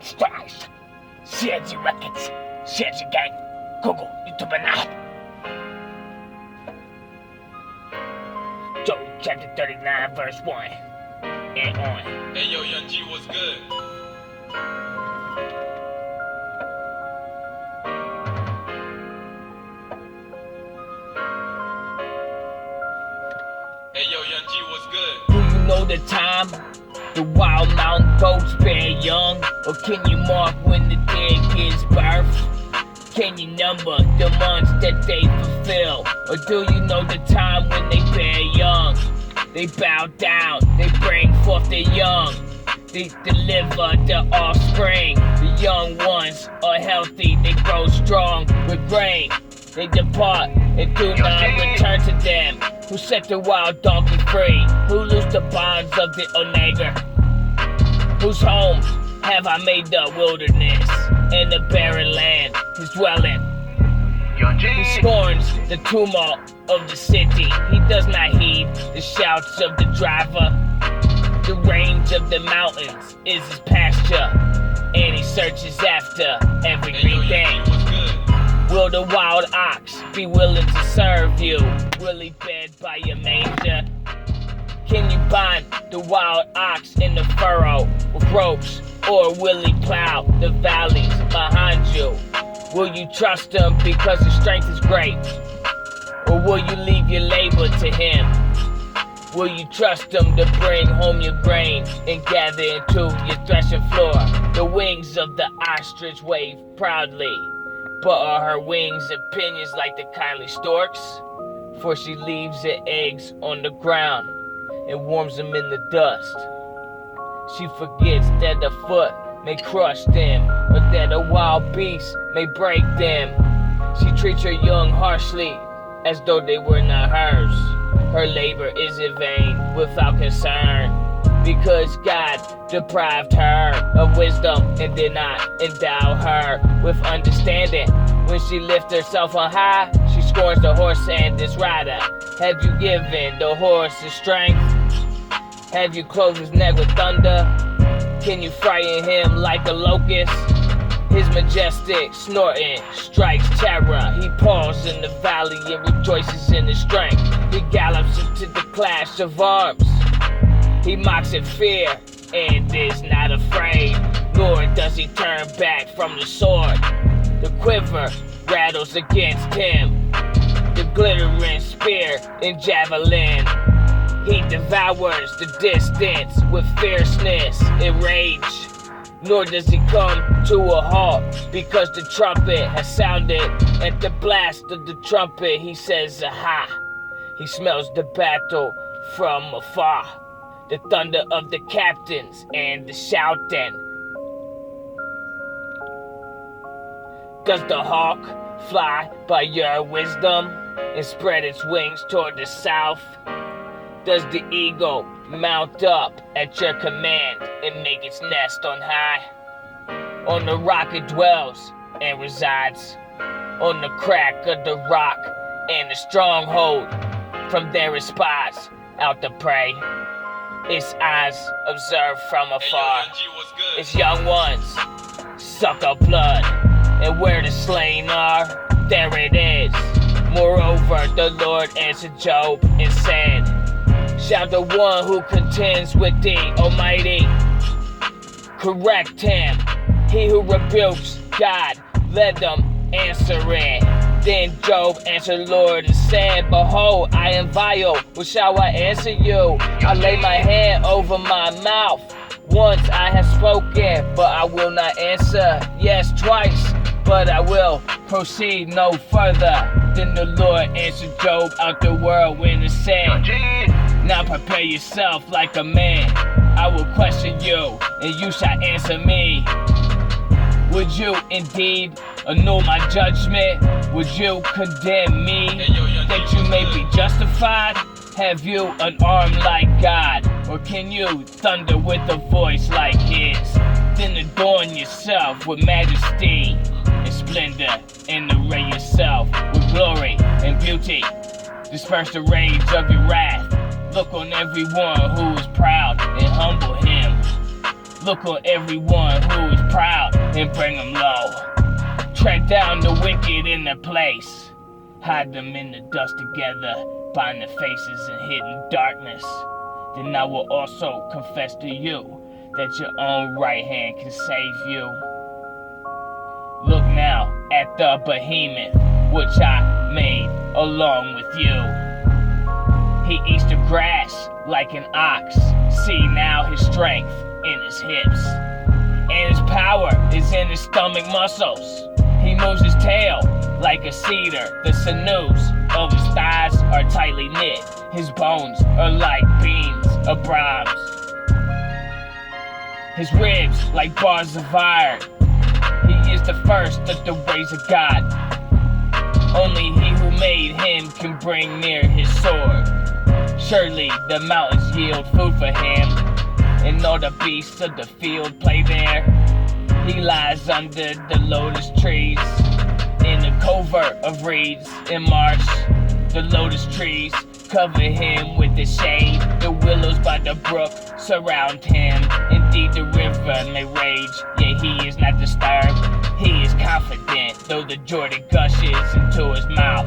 Schlap Starzzz, C.I.G Records, C.I.G Gang, Google, YouTube and app. Job chapter 39 verse 1 and on. Hey yo, Young G, what's good? Hey yo, Young G, what's good? Do you know the time the wild mountain goats bear young? Or can you mark when the dead gives birth? Can you number the months that they fulfill? Or do you know the time when they bear young? They bow down, they bring forth their young. They deliver the offspring. The young ones are healthy, they grow strong with grain. They depart and do not return to them. Who set the wild donkey free? Who loosed the bonds of the onager? Whose home have I made the wilderness and the barren land his dwelling? He scorns the tumult of the city. He does not heed the shouts of the driver. The range of the mountains is his pasture, and he searches after every green thing. Will the wild ox be willing to serve you? Will he bed by your manger? Can you bind the wild ox in the furrow with ropes? Or will he plow the valleys behind you? Will you trust him because his strength is great? Or will you leave your labor to him? Will you trust him to bring home your grain and gather into your threshing floor? The wings of the ostrich wave proudly, but are her wings and pinions like the kindly storks? For she leaves her eggs on the ground and warms them in the dust. She forgets that a foot may crush them, or that a wild beast may break them. She treats her young harshly, as though they were not hers. Her labor is in vain, without concern, because God deprived her of wisdom and did not endow her with understanding. When she lifts herself on high, she scorns the horse and its rider. Have you given the horse his strength? Have you clothed his neck with thunder? Can you frighten him like a locust? His majestic snorting strikes terror. He paws in the valley and rejoices in his strength. He gallops into the clash of arms. He mocks in fear and is not afraid, nor does he turn back from the sword. The quiver rattles against him, the glittering spear and javelin. He devours the distance with fierceness and rage, nor does he come to a halt because the trumpet has sounded. At the blast of the trumpet he says, aha! He smells the battle from afar, the thunder of the captains and the shouting. Does the hawk fly by your wisdom and spread its wings toward the south? Does the eagle mount up at your command and make its nest on high? On the rock it dwells and resides, on the crack of the rock and the stronghold. From there it spies out the prey. Its eyes observe from afar. Its young ones suck up blood, and where the slain are, there it is. Moreover, the Lord answered Job and said, shall the one who contends with thee, Almighty, correct him? He who rebukes God, let them answer it. Then Job answered Lord and said, behold, I am vile. What shall I answer you? I lay my hand over my mouth. Once I have spoken, but I will not answer. Yes, twice, but I will proceed no further. Then the Lord answered Job out the whirlwind and said, now prepare yourself like a man. I will question you, and you shall answer me. Would you indeed annul my judgment? Would you condemn me that you may be justified? Have you an arm like God? Or can you thunder with a voice like his? Then adorn yourself with majesty and splendor, and array yourself with glory and beauty. Disperse the rage of your wrath. Look on everyone who is proud and humble him. Look on everyone who is proud and bring them low. Tread down the wicked in their place. Hide them in the dust together, bind their faces in hidden darkness. Then I will also confess to you that your own right hand can save you. Look now at the behemoth, which I made along with you. He eats the grass like an ox. See now his strength in his hips, and his power is in his stomach muscles. He moves his tail like a cedar. The sinews of his thighs are tightly knit. His bones are like beams of bronze. His ribs like bars of iron. He is the first of the ways of God. Only he who made him can bring near his sword. Surely the mountains yield food for him, and all the beasts of the field play there. He lies under the lotus trees, in the covert of reeds and marsh. The lotus trees cover him with the shade. The willows by the brook surround him. Indeed the river may rage, yet he is not disturbed. He is confident, though the Jordan gushes into his mouth,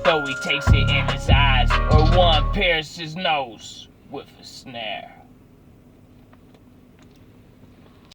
though he takes it in his eyes, or one pierces his nose with a snare.